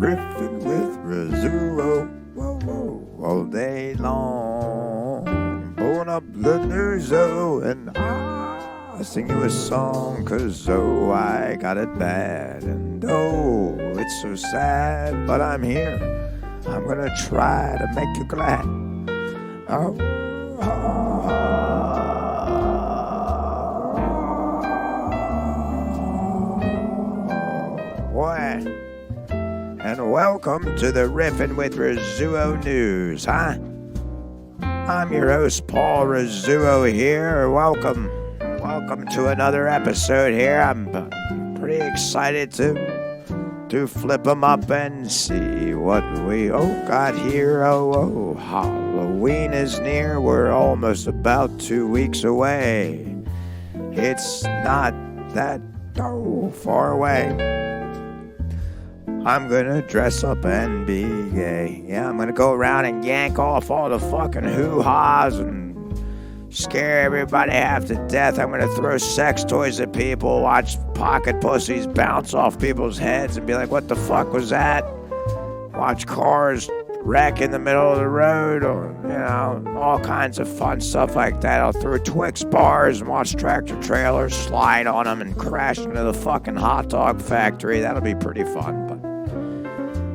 Riffin with Rizzuo, whoa, whoa, all day long. Blowing up the Rizzuo, and I sing you a song, 'cause oh, I got it bad, and oh, it's so sad, but I'm here. I'm gonna try to make you glad. Oh, boy. And welcome to the Riffin with Rizzuo news, huh? I'm your host, Paul Rizzuo here. Welcome to another episode here. I'm pretty excited to flip them up and see what we got here. Oh, Halloween is near. We're almost about 2 weeks away. It's not that far away. I'm gonna dress up and be gay. Yeah, I'm gonna go around and yank off all the fucking hoo-haws and scare everybody half to death. I'm gonna throw sex toys at people, watch pocket pussies bounce off people's heads and be like, what the fuck was that? Watch cars wreck in the middle of the road, or, all kinds of fun stuff like that. I'll throw Twix bars and watch tractor trailers slide on them and crash into the fucking hot dog factory. That'll be pretty fun, but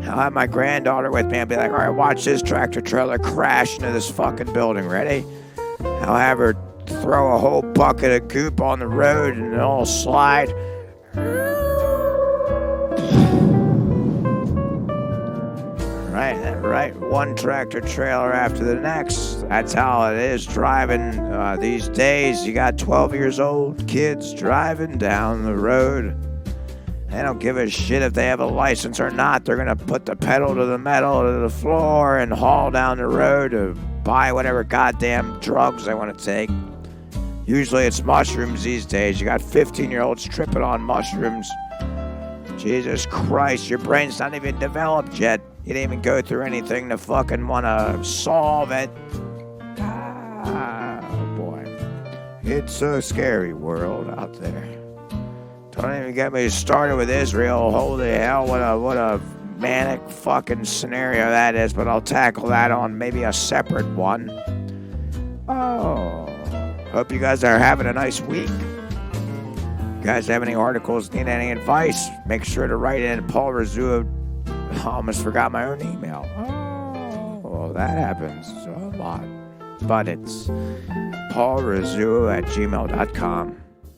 I'll have my granddaughter with me and be like, all right, watch this tractor trailer crash into this fucking building. Ready? I'll have her throw a whole bucket of goop on the road and it'll slide. Right. One tractor trailer after the next. That's how it is driving these days. You got 12 years old kids driving down the road. They don't give a shit if they have a license or not. They're going to put the pedal to the metal to the floor and haul down the road to buy whatever goddamn drugs they want to take. Usually it's mushrooms these days. You got 15-year-olds tripping on mushrooms. Jesus Christ, your brain's not even developed yet. You didn't even go through anything to fucking want to solve it. Boy. It's a scary world out there. Don't even get me started with Israel. Holy hell, what a manic fucking scenario that is. But I'll tackle that on maybe a separate one. Hope you guys are having a nice week. You guys have any articles, need any advice, make sure to write in Paul Rizzuo. I almost forgot my own email. Well, that happens a lot. But it's paulrizzuo@gmail.com.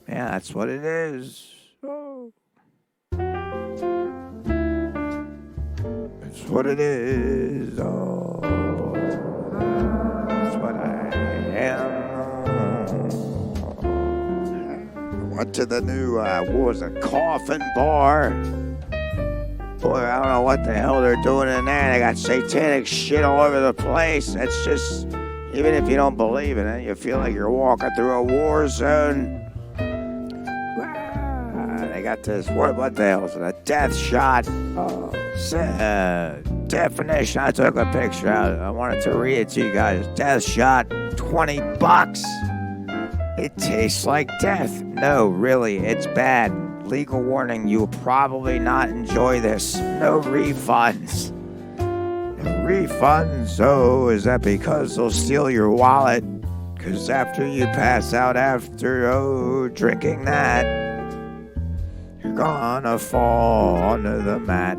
Yeah, that's what it is. It's what it is. That's what I am. Went to the new, coffin bar. Boy, I don't know what the hell they're doing in there. They got satanic shit all over the place. It's just, even if you don't believe in it, you feel like you're walking through a war zone. They got this, what the hell is it? A death shot. Definition. I took a picture. I wanted to read it to you guys. Death shot, $20. It tastes like death. No, really, it's bad. Legal warning, you will probably not enjoy this. No refunds. No refunds? Oh, is that because they'll steal your wallet? Because after you pass out after, drinking that, you're gonna fall onto the mat.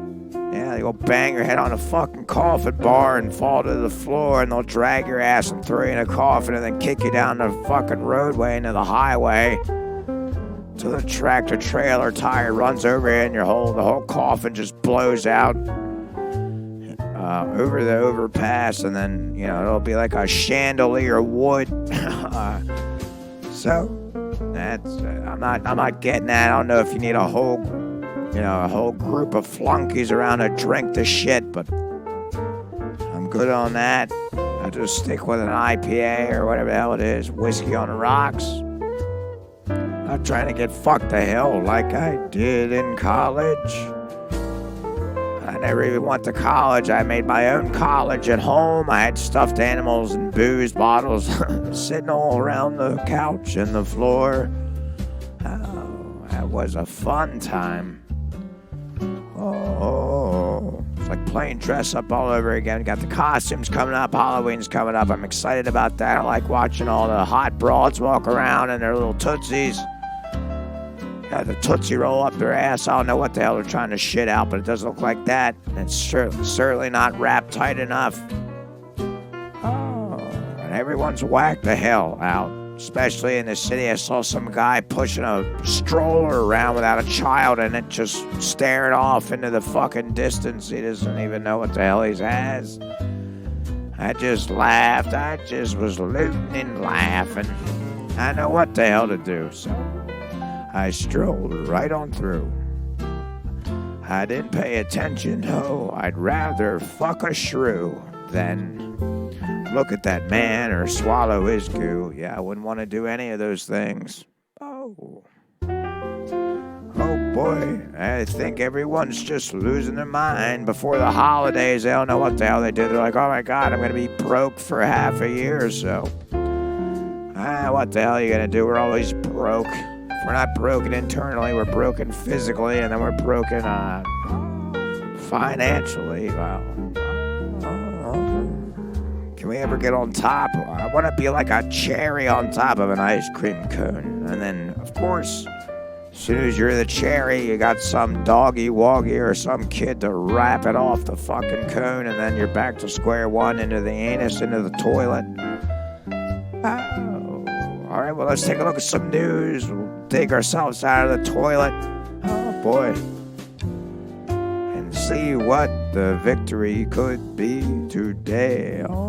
Yeah, you'll bang your head on a fucking coffin bar and fall to the floor, and they'll drag your ass and throw you in a coffin and then kick you down the fucking roadway into the highway till the tractor trailer tire runs over you and the whole coffin just blows out over the overpass, and then, it'll be like a chandelier wood. So, that's, I'm not getting that. I don't know if you need a whole group of flunkies around to drink the shit, but I'm good on that. I'll just stick with an IPA or whatever the hell it is, whiskey on the rocks. I'm trying to get fucked to hell like I did in college. I never even went to college. I made my own college at home. I had stuffed animals and booze bottles sitting all around the couch and the floor. Oh, that was a fun time. Oh, like playing dress up all over again. Got the costumes coming up. Halloween's coming up. I'm excited about that. I like watching all the hot broads walk around in their little tootsies. Got the Tootsie Roll up their ass. I don't know what the hell they're trying to shit out, but it doesn't look like that. It's certainly not wrapped tight enough. Oh, and everyone's whacked the hell out. Especially in the city, I saw some guy pushing a stroller around without a child in it, just staring off into the fucking distance. He doesn't even know what the hell he has. I just laughed. I just was looting and laughing. I know what the hell to do, so I strolled right on through. I didn't pay attention. No, I'd rather fuck a shrew than look at that man or swallow his goo. Yeah, I wouldn't want to do any of those things. Oh boy, I think everyone's just losing their mind. Before the holidays, they don't know what the hell they do. They're like, oh my God, I'm going to be broke for half a year or so. What the hell are you going to do? We're always broke. If we're not broken internally, we're broken physically, and then we're broken financially. Well, can we ever get on top? I want to be like a cherry on top of an ice cream cone. And then, of course, as soon as you're the cherry, you got some doggy-woggy or some kid to wrap it off the fucking cone, and then you're back to square one, into the anus, into the toilet. Oh, all right, well, let's take a look at some news. We'll dig ourselves out of the toilet. Oh, boy. And see what the victory could be today. Oh,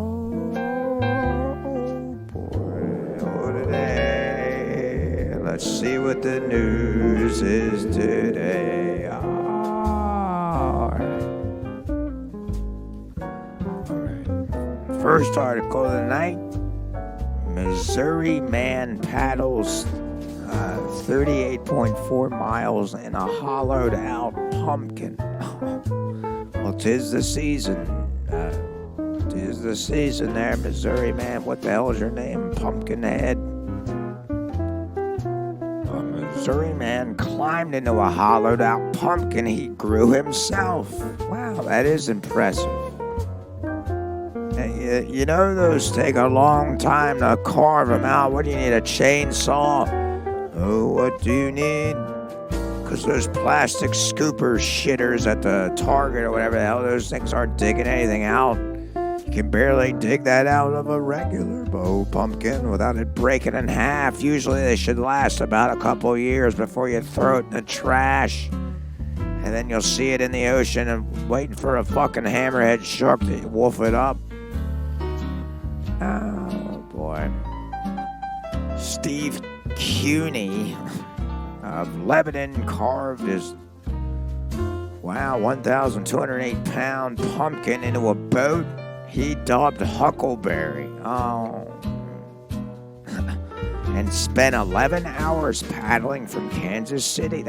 let's see what the news is today. All right. First article of the night. Missouri man paddles 38.4 miles in a hollowed out pumpkin. Well, 'tis the season. 'Tis the season there, Missouri man. What the hell is your name? Pumpkinhead. Missouri man climbed into a hollowed-out pumpkin he grew himself. Wow, that is impressive. You know those take a long time to carve them out. What do you need, a chainsaw? Oh, what do you need? Because those plastic scooper shitters at the Target or whatever the hell, those things aren't digging anything out. You can barely dig that out of a regular pumpkin without it breaking in half. Usually they should last about a couple years before you throw it in the trash. And then you'll see it in the ocean and waiting for a fucking hammerhead shark to wolf it up. Oh, boy. Steve Cuney of Lebanon carved his 1,208-pound pumpkin into a boat he dubbed Huckleberry. Oh. And spent 11 hours paddling from Kansas City.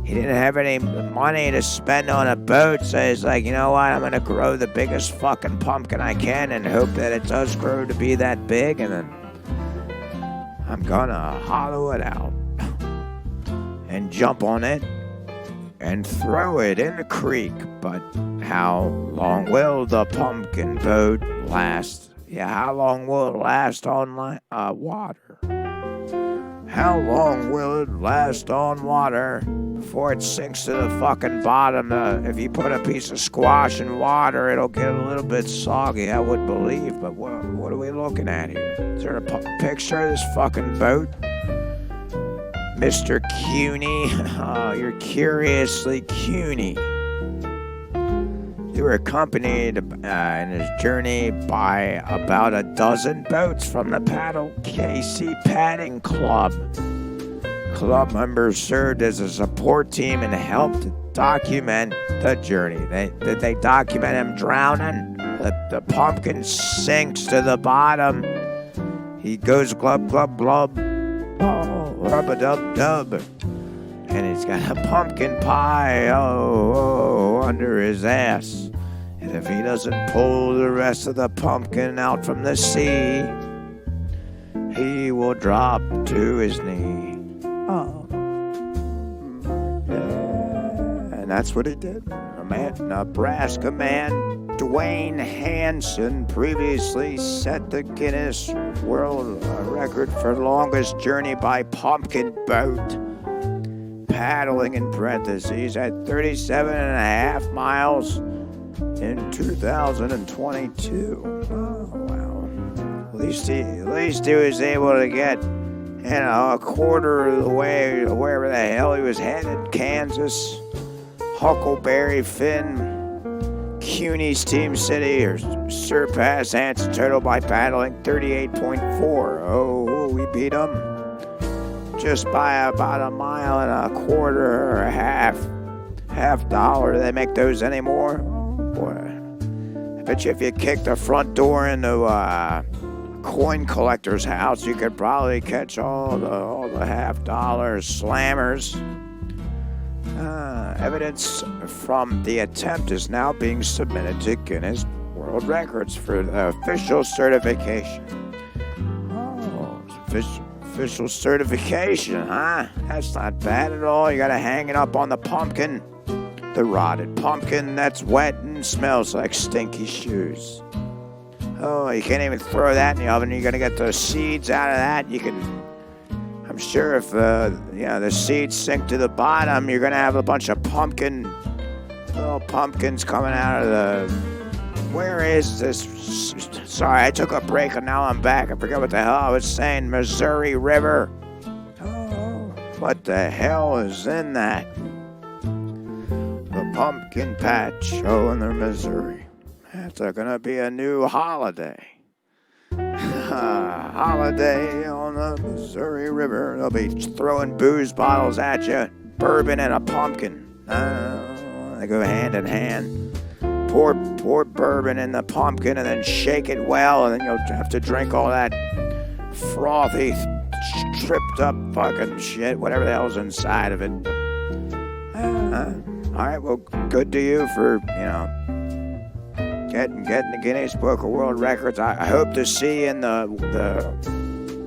He didn't have any money to spend on a boat, so he's like, you know what, I'm going to grow the biggest fucking pumpkin I can and hope that it does grow to be that big, and then I'm going to hollow it out and jump on it and throw it in the creek. But how long will the pumpkin boat last? Yeah, how long will it last on water? How long will it last on water before it sinks to the fucking bottom? If you put a piece of squash in water, it'll get a little bit soggy, I would believe. But what are we looking at here? Is there a picture of this fucking boat? Mr. Cuney, you're curiously Cuney. You were accompanied in his journey by about a dozen boats from the Paddle KC Padding Club. Club members served as a support team and helped document the journey. Did they document him drowning? The pumpkin sinks to the bottom. He goes glub, glub, glub. Oh, rub-a-dub-dub. And he's got a pumpkin pie, under his ass. And if he doesn't pull the rest of the pumpkin out from the sea, he will drop to his knee. Oh. Yeah. And that's what he did. Nebraska man Dwayne Hansen previously set the Guinness World Record for longest journey by pumpkin boat, paddling in parentheses, at 37.5 miles in 2022. Oh, wow. At least he was able to get, a quarter of the way wherever the hell he was headed. Kansas, Huckleberry Finn, CUNY's Team City, or surpassed Hansen total by paddling 38.4. Oh, we beat them just by about a mile and a quarter or a half dollar. Do they make those anymore? Boy, I bet you if you kicked the front door into a coin collector's house, you could probably catch all the half-dollar slammers. Evidence from the attempt is now being submitted to Guinness World Records for the official certification. Oh, official certification, huh? That's not bad at all. You gotta hang it up on the pumpkin. The rotted pumpkin that's wet and smells like stinky shoes. Oh, you can't even throw that in the oven. You're gonna get the seeds out of that. I'm sure if the seeds sink to the bottom, you're gonna have a bunch of little pumpkins coming out of the. Where is this? Sorry, I took a break and now I'm back. I forget what the hell I was saying. Missouri River. Oh, what the hell is in that? The pumpkin patch. Oh, in the Missouri. That's gonna be a new holiday. Holiday on the Missouri River. They'll be throwing booze bottles at you, bourbon and a pumpkin. They go hand in hand. Pour bourbon in the pumpkin and then shake it well, and then you'll have to drink all that frothy, tripped up fucking shit, whatever the hell's inside of it. All right, well, good to you for, getting the Guinness Book of World Records. I hope to see in the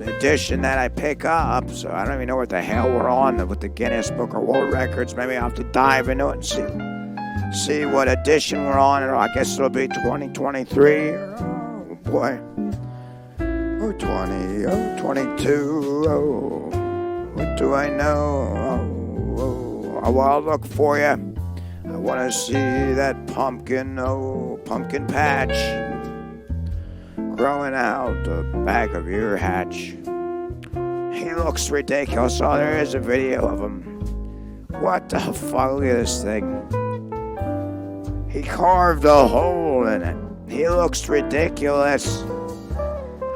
edition that I pick up. So I don't even know what the hell we're on with the Guinness Book of World Records. Maybe I'll have to dive into it and see what edition we're on. I guess it'll be 2023. Oh boy. Oh 20. Oh 22. Oh, what do I know? Oh, well, I'll look for you. I want to see that pumpkin patch growing out the back of your hatch. He looks ridiculous. Oh, there is a video of him. What the fuck? Look at this thing. He carved a hole in it. He looks ridiculous.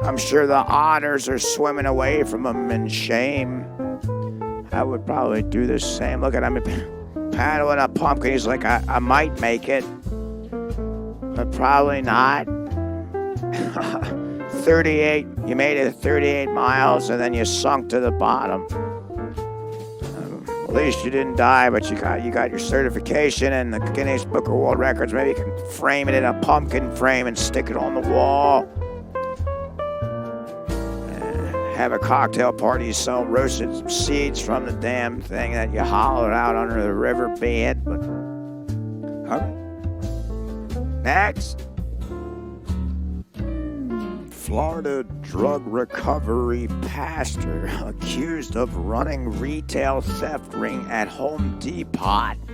I'm sure the otters are swimming away from him in shame. I would probably do the same. Look at him. Paddling a pumpkin. He's like, I might make it, but probably not. 38. You made it 38 miles and then you sunk to the bottom. At least you didn't die, but you got your certification and the Guinness Book of World Records. Maybe you can frame it in a pumpkin frame and stick it on the wall. Have a cocktail party, sell roasted seeds from the damn thing that you hollowed out under the river bed. But next, Florida drug recovery pastor accused of running retail theft ring at Home Depot.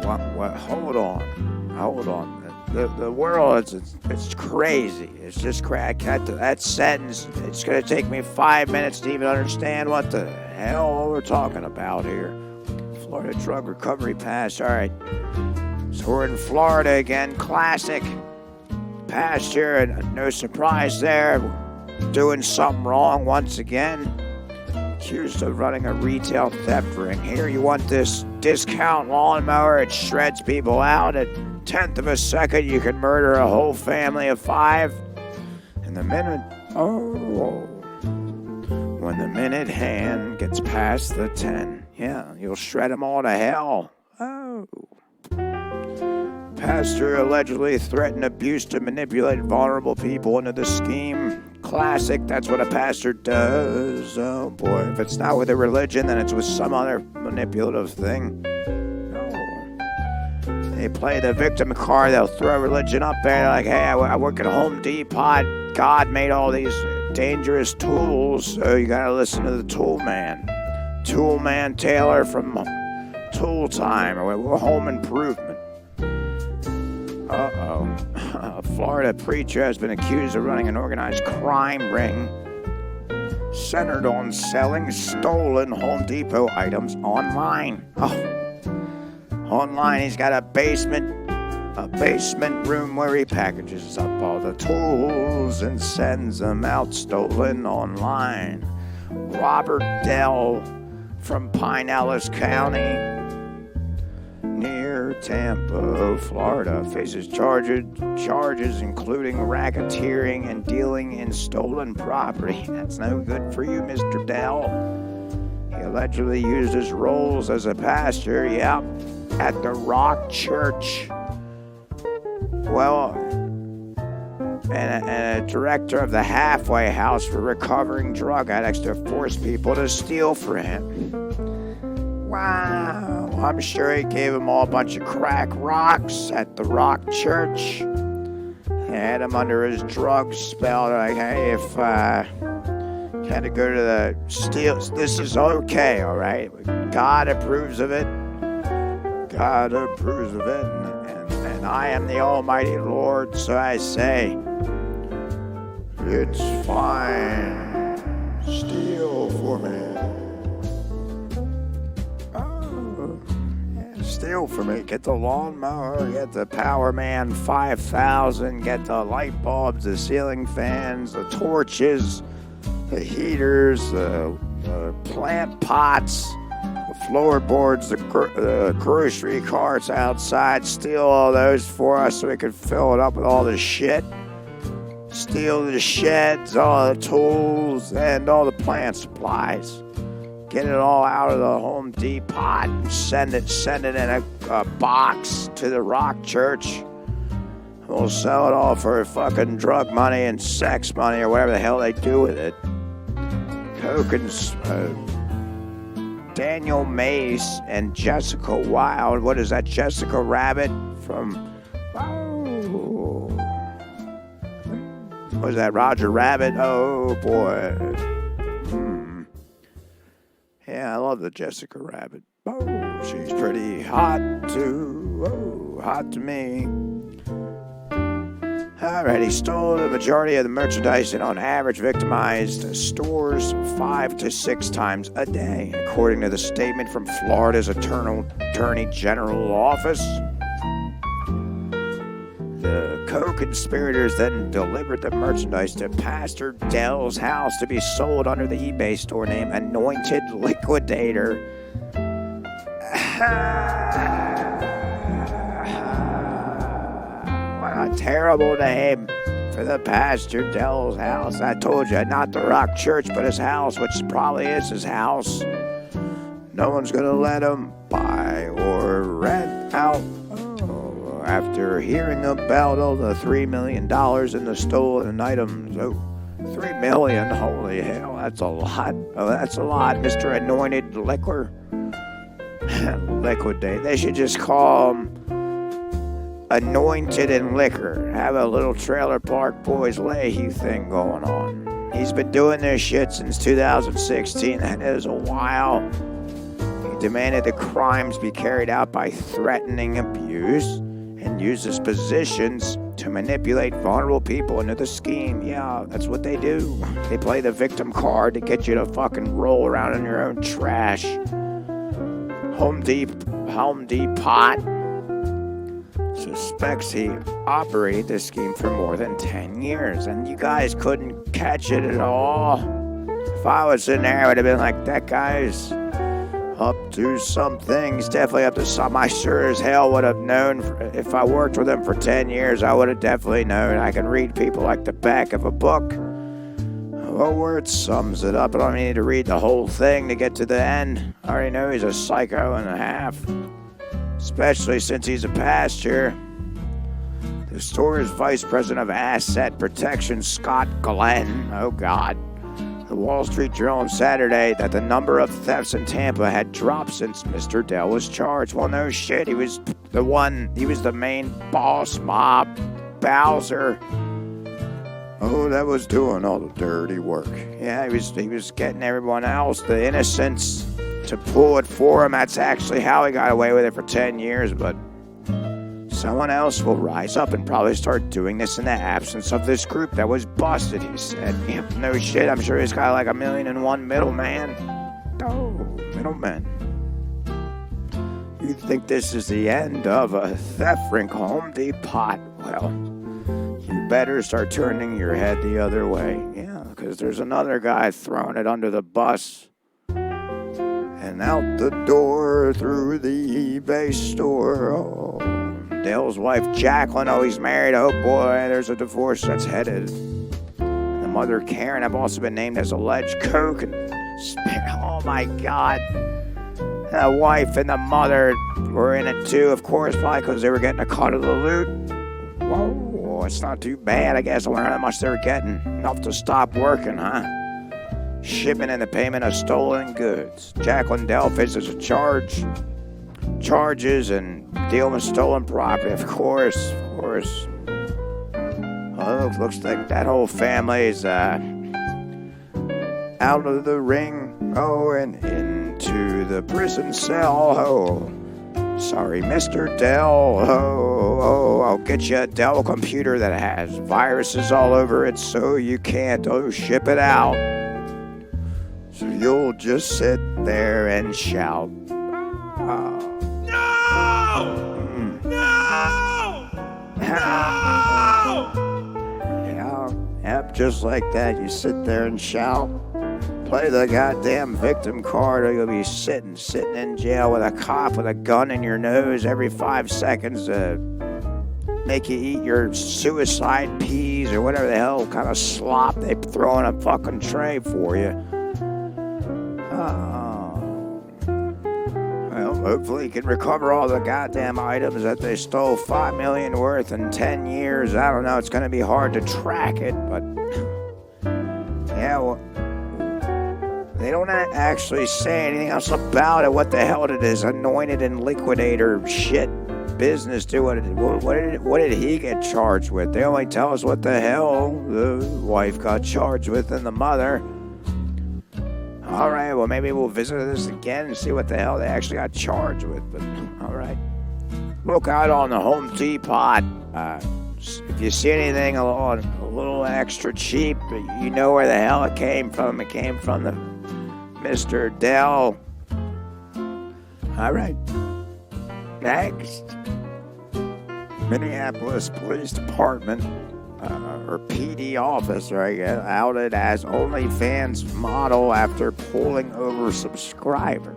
What? Hold on. The world, it's crazy. It's just crack. That sentence, it's going to take me 5 minutes to even understand what the hell we're talking about here. Florida drug recovery pass. All right. So we're in Florida again. Classic. Pasture, and no surprise there. Doing something wrong once again. Accused of running a retail theft ring. Here you want this discount lawnmower. It shreds people out at 1/10 of a second. You can murder a whole family of 5 in the minute. When the minute hand gets past the 10, you'll shred them all to hell. Pastor allegedly threatened abuse to manipulate vulnerable people into the scheme, classic. That's what a pastor does. Oh boy, if it's not with a religion, then it's with some other manipulative thing. They play the victim card. They'll throw religion up there. Like, hey, I work at Home Depot. God made all these dangerous tools, so you gotta listen to the Tool Man. Tool Man Taylor from Tool Time or Home Improvement. A Florida preacher has been accused of running an organized crime ring centered on selling stolen Home Depot items online. Online, he's got a basement room where he packages up all the tools and sends them out stolen online. Robert Dell from Pinellas County near Tampa, Florida, faces charges including racketeering and dealing in stolen property. That's no good for you, Mr. Dell. He allegedly used his roles as a pastor, at the Rock Church. Well, and a director of the halfway house for recovering drug addicts to force people to steal for him. Wow, I'm sure he gave them all a bunch of crack rocks at the Rock Church. He had them under his drug spell. Like, hey, if you had to go to the steal, this is okay, all right? God approves of it. God approves of it, and I am the Almighty Lord, so I say, it's fine. Steal for me. Steal for me. Get the lawnmower, get the Power Man 5000, get the light bulbs, the ceiling fans, the torches, the heaters, the plant pots, the floorboards, the grocery carts outside. Steal all those for us so we can fill it up with all the shit. Steal the sheds, all the tools, and all the plant supplies. Get it all out of the Home Depot and send it in a box to the Rock Church. We'll sell it all for fucking drug money and sex money or whatever the hell they do with it. Coke and Daniel Mace and Jessica Wilde. What is that? Jessica Rabbit from... What is that? Roger Rabbit? Oh, boy. Yeah, I love the Jessica Rabbit. Oh, she's pretty hot, too. Oh, hot to me. Alright, he stole the majority of the merchandise and on average victimized stores 5 to 6 times a day, according to the statement from Florida's Attorney General office. The co-conspirators then delivered the merchandise to Pastor Dell's house to be sold under the eBay store name Anointed Liquidator. What a terrible name for the Pastor Dell's house. I told you, not the Rock Church, but his house, which probably is his house. No one's going to let him buy or rent out. After hearing about all the $3 million in the stolen items. Oh, $3 million, holy hell, that's a lot. Oh, that's a lot, Mr. Anointed Liquor. Liquidate. They should just call him Anointed and Liquor. Have a little Trailer Park Boys Leahy thing going on. He's been doing this shit since 2016. That is a while. He demanded the crimes be carried out by threatening abuse and uses positions to manipulate vulnerable people into the scheme. Yeah, that's what they do. They play the victim card to get you to fucking roll around in your own trash. Home Depot suspects he operated this scheme for more than 10 years, and you guys couldn't catch it at all. If I was in there, I would have been like, that guy's up to something. He's definitely up to something. I sure as hell would have known. If I worked with him for 10 years, I would have definitely known. I can read people like the back of a book. A word sums it up. I don't need to read the whole thing to get to the end. I already know he's a psycho and a half. Especially since he's a pastor. The store's vice president of asset protection, Scott Glenn. Oh, God. The Wall Street Journal on Saturday that the number of thefts in Tampa had dropped since Mr. Dell was charged. Well, no shit. He was the main boss, mob, Bowser. Oh, that was doing all the dirty work. Yeah, he was getting everyone else, the innocents, to pull it for him. That's actually how he got away with it for 10 years, but someone else will rise up and probably start doing this in the absence of this group that was busted, he said. Yep, no shit, I'm sure he's got like 1,000,001 middleman. Oh, middlemen. You think this is the end of a theft ring Home Depot? Well, you better start turning your head the other way. Yeah, because there's another guy throwing it under the bus. And out the door through the eBay store. Oh, Dale's wife, Jacqueline. Oh, he's married. Oh, boy, there's a divorce that's headed. The mother, Karen, have also been named as alleged coke. Oh, my God. The wife and the mother were in it, too, of course, probably because they were getting a cut of the loot. Whoa, it's not too bad, I guess. I wonder how much they were getting. Enough to stop working, huh? Shipping and the payment of stolen goods. Jacqueline Dell faces charges and dealing with stolen property, of course. Oh, looks like that whole family is out of the ring. Oh, and into the prison cell. Oh, sorry, Mr. Dell. Oh, I'll get you a Dell computer that has viruses all over it so you can't, ship it out. So you'll just sit there and shout. No! Yep, just like that. You sit there and shout. Play the goddamn victim card or you'll be sitting in jail with a cop with a gun in your nose every 5 seconds to make you eat your suicide peas or whatever the hell kind of slop they throw in a fucking tray for you. Well, hopefully you can recover all the goddamn items that they stole $5 million worth in 10 years. I don't know. It's going to be hard to track it, but yeah, well, they don't actually say anything else about it. What the hell did his anointed and liquidator shit business do? What did he get charged with? They only tell us what the hell the wife got charged with and the mother. All right, well, maybe we'll visit this again and see what the hell they actually got charged with. But, all right. Look out on the Home Depot. If you see anything a little extra cheap, you know where the hell it came from. It came from the Mr. Dell. All right. Next. Minneapolis Police Department. Or PD officer, I guess, outed as OnlyFans model after pulling over subscriber.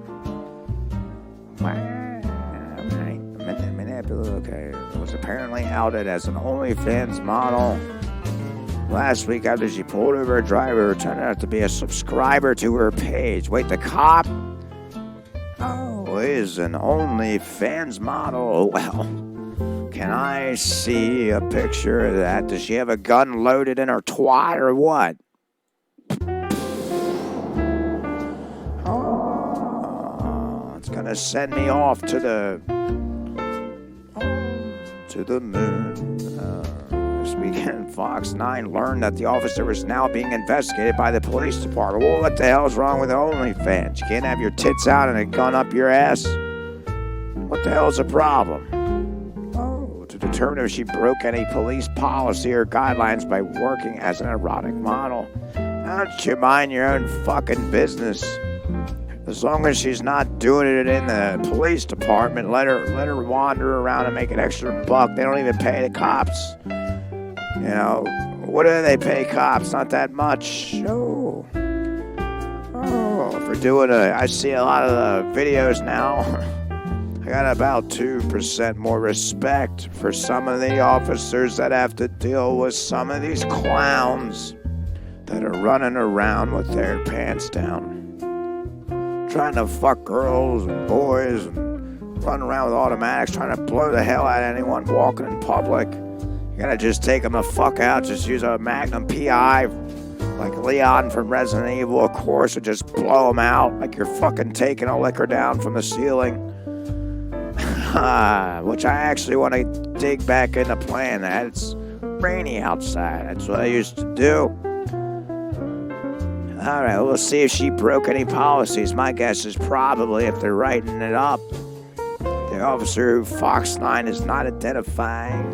Minneapolis, okay, was apparently outed as an OnlyFans model last week after she pulled over a driver who turned out to be a subscriber to her page. Wait, the cop? Oh, is an OnlyFans model. Well, can I see a picture of that? Does she have a gun loaded in her twat or what? Oh, it's gonna send me off to the moon. This weekend, Fox 9 learned that the officer was now being investigated by the police department. Well, what the hell is wrong with OnlyFans? You can't have your tits out and a gun up your ass? What the hell is the problem? To determine if she broke any police policy or guidelines by working as an erotic model. How don't you mind your own fucking business? As long as she's not doing it in the police department, let her wander around and make an extra buck. They don't even pay the cops. You know, what do they pay cops? Not that much. Oh, for doing I see a lot of the videos now. I got about 2% more respect for some of the officers that have to deal with some of these clowns that are running around with their pants down, trying to fuck girls and boys and run around with automatics, trying to blow the hell out of anyone walking in public. You gotta just take them the fuck out. Just use a Magnum PI, like Leon from Resident Evil, of course, and just blow them out like you're fucking taking a liquor down from the ceiling. Which I actually want to dig back into playing that. It's rainy outside. That's what I used to do. Alright, we'll see if she broke any policies. My guess is probably, if they're writing it up. The officer who Fox 9 is not identifying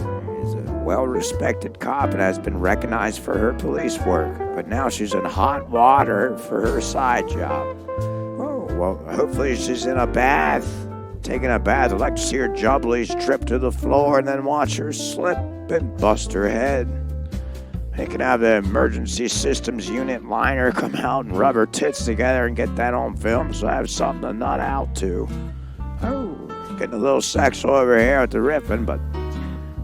is a well-respected cop and has been recognized for her police work. But now she's in hot water for her side job. Oh, well, hopefully she's in a bath. Taking a bath. I'd like to see her jubblies trip to the floor and then watch her slip and bust her head. They can have the emergency systems unit liner come out and rub her tits together and get that on film so I have something to nut out to. Oh, getting a little sexual over here at the Riffin, but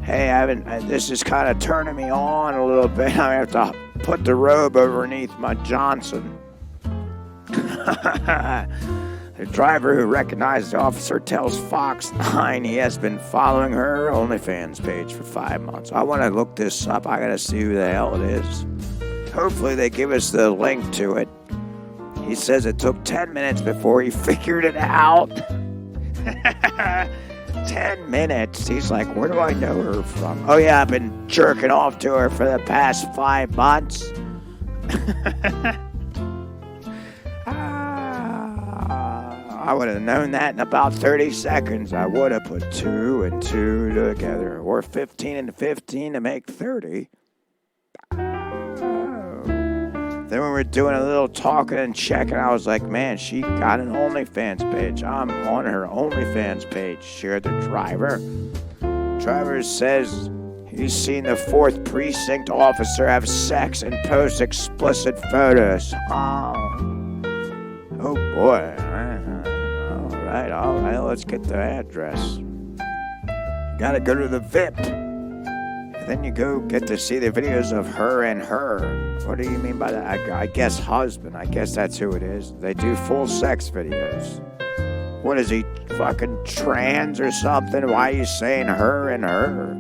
hey, this is kind of turning me on a little bit. I have to put the robe underneath my Johnson. The driver who recognized the officer tells Fox 9 he has been following her OnlyFans page for 5 months. I want to look this up. I got to see who the hell it is. Hopefully they give us the link to it. He says it took 10 minutes before he figured it out. 10 minutes. He's like, where do I know her from? Oh yeah, I've been jerking off to her for the past 5 months. I would have known that in about 30 seconds. I would have put 2 and 2 together. Or 15 and 15 to make 30. Oh. Then we were doing a little talking and checking. I was like, man, she got an OnlyFans page. I'm on her OnlyFans page. Shared the driver. Driver says he's seen the 4th precinct officer have sex and post explicit photos. Oh boy. All right, let's get the address. You gotta go to the VIP. And then you go get to see the videos of her and her. What do you mean by that? I guess husband. I guess that's who it is. They do full sex videos. What is he, fucking trans or something? Why are you saying her and her?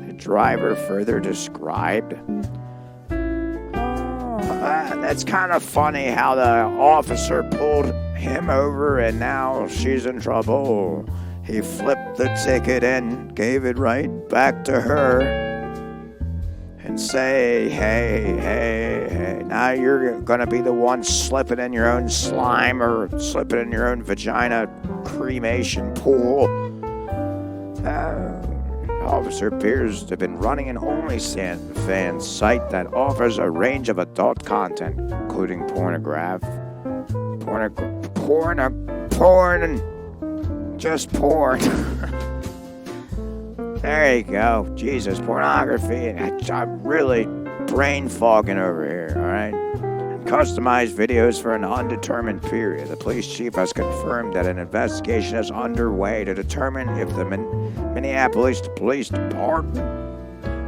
The driver further described. That's kind of funny how the officer pulled him over and now she's in trouble. He flipped the ticket and gave it right back to her and say, hey, now you're gonna be the one slipping in your own slime or slipping in your own vagina cremation pool. Officer appears to have been running an OnlyFans site that offers a range of adult content, including porn, just porn. There you go. Jesus, pornography. I'm really brain fogging over here, all right? Customized videos for an undetermined period. The police chief has confirmed that an investigation is underway to determine if the Minneapolis Police Department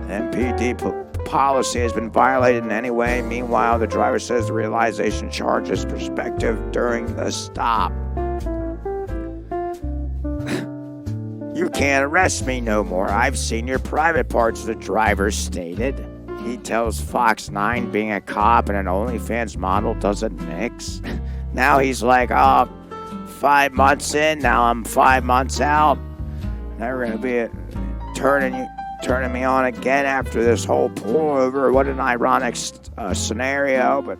MPD policy has been violated in any way. Meanwhile, the driver says the realization charge is prospective during the stop. You can't arrest me no more. I've seen your private parts, the driver stated. He tells Fox 9 being a cop and an OnlyFans model doesn't mix. Now he's like, 5 months in, now I'm 5 months out. Now we're going to be turning me on again after this whole pullover. What an ironic scenario, but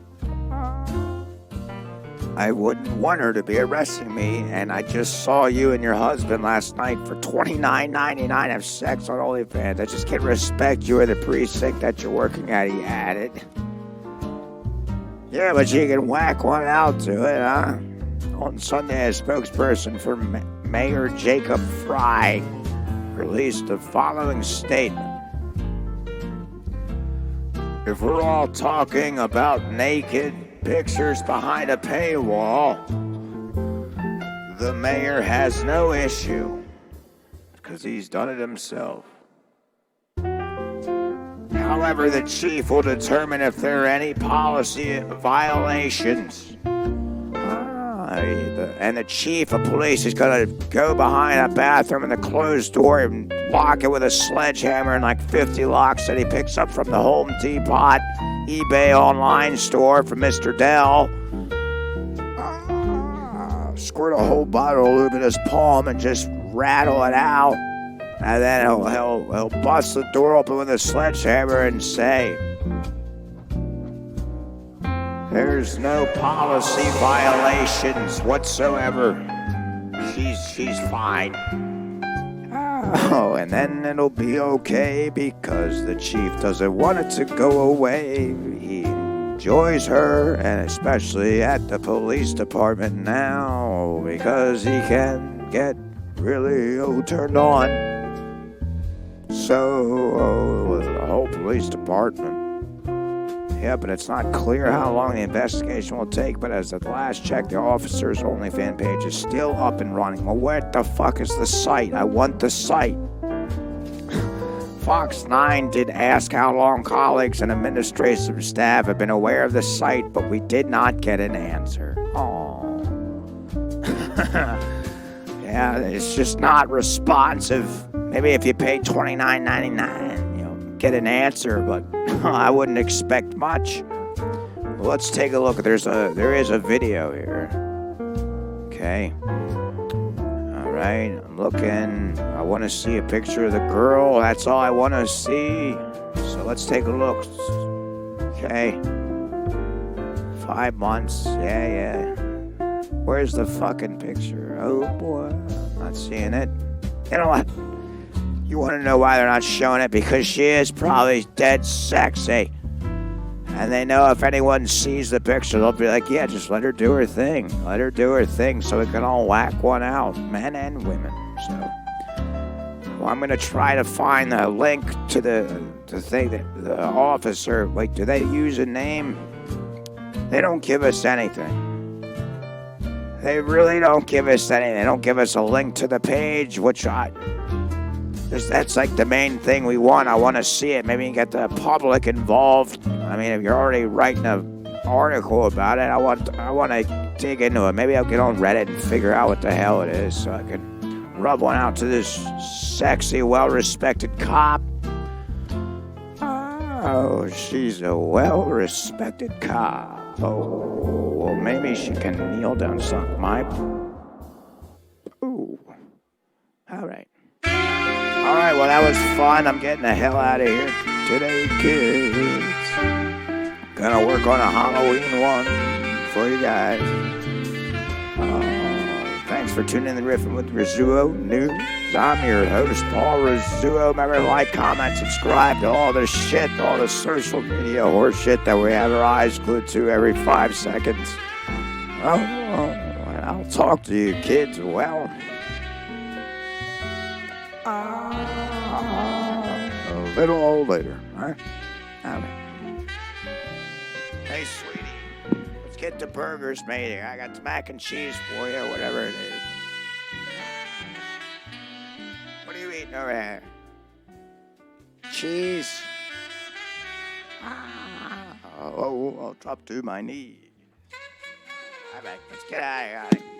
I wouldn't want her to be arresting me, and I just saw you and your husband last night for $29.99 have sex on OnlyFans. I just can't respect you or the precinct that you're working at, he added. Yeah, but you can whack one out to it, huh? On Sunday, a spokesperson for Mayor Jacob Fry released the following statement. If we're all talking about naked pictures behind a paywall, the mayor has no issue because he's done it himself. However, the chief will determine if there are any policy violations. And the chief of police is going to go behind a bathroom in the closed door and lock it with a sledgehammer and like 50 locks that he picks up from the Home Depot eBay online store from Mr. Dell. Squirt a whole bottle of lube in his palm and just rattle it out. And then he'll bust the door open with a sledgehammer and say, "There's no policy violations whatsoever. She's fine." Oh, and then it'll be okay because the chief doesn't want it to go away. He enjoys her, and especially at the police department now, because he can get really turned on. So, the whole police department. Yeah, but it's not clear how long the investigation will take, but as at last check, the officer's OnlyFans page is still up and running. Well, what the fuck is the site? I want the site. Fox 9 did ask how long colleagues and administrative staff have been aware of the site, but we did not get an answer. Oh. Yeah, it's just not responsive. Maybe if you pay $29.99, get an answer, but I wouldn't expect much. Well, let's take a look. There is a video here. Okay. All right, I'm looking. I want to see a picture of the girl. That's all I want to see. So let's take a look. Okay. 5 months. Yeah. Where's the fucking picture? Oh boy, I'm not seeing it. You know what? You want to know why they're not showing it? Because she is probably dead sexy. And they know if anyone sees the picture, they'll be like, yeah, just let her do her thing. Let her do her thing so we can all whack one out, men and women. So, well, I'm going to try to find the link to the thing that the officer, wait, do they use a name? They don't give us anything. They really don't give us anything. They don't give us a link to the page, which that's like the main thing we want. I want to see it. Maybe you can get the public involved. I mean, if you're already writing an article about it, I want to dig into it. Maybe I'll get on Reddit and figure out what the hell it is so I can rub one out to this sexy, well-respected cop. Oh, she's a well-respected cop. Oh, well, maybe she can kneel down and suck my... Ooh. All right. All right, well, that was fun. I'm getting the hell out of here today, kids. Gonna work on a Halloween one for you guys. Thanks for tuning in to Riffin with Rizzuo News. I'm your host, Paul Rizzuo. Remember to like, comment, subscribe to all the shit, all the social media horse shit that we have our eyes glued to every 5 seconds. I'll talk to you, kids. Well... a little later, huh? All right. Hey, sweetie, let's get the burgers made here. I got the mac and cheese for you, whatever it is. What are you eating over there? Cheese? I'll drop to my knees. All right, let's get out of here.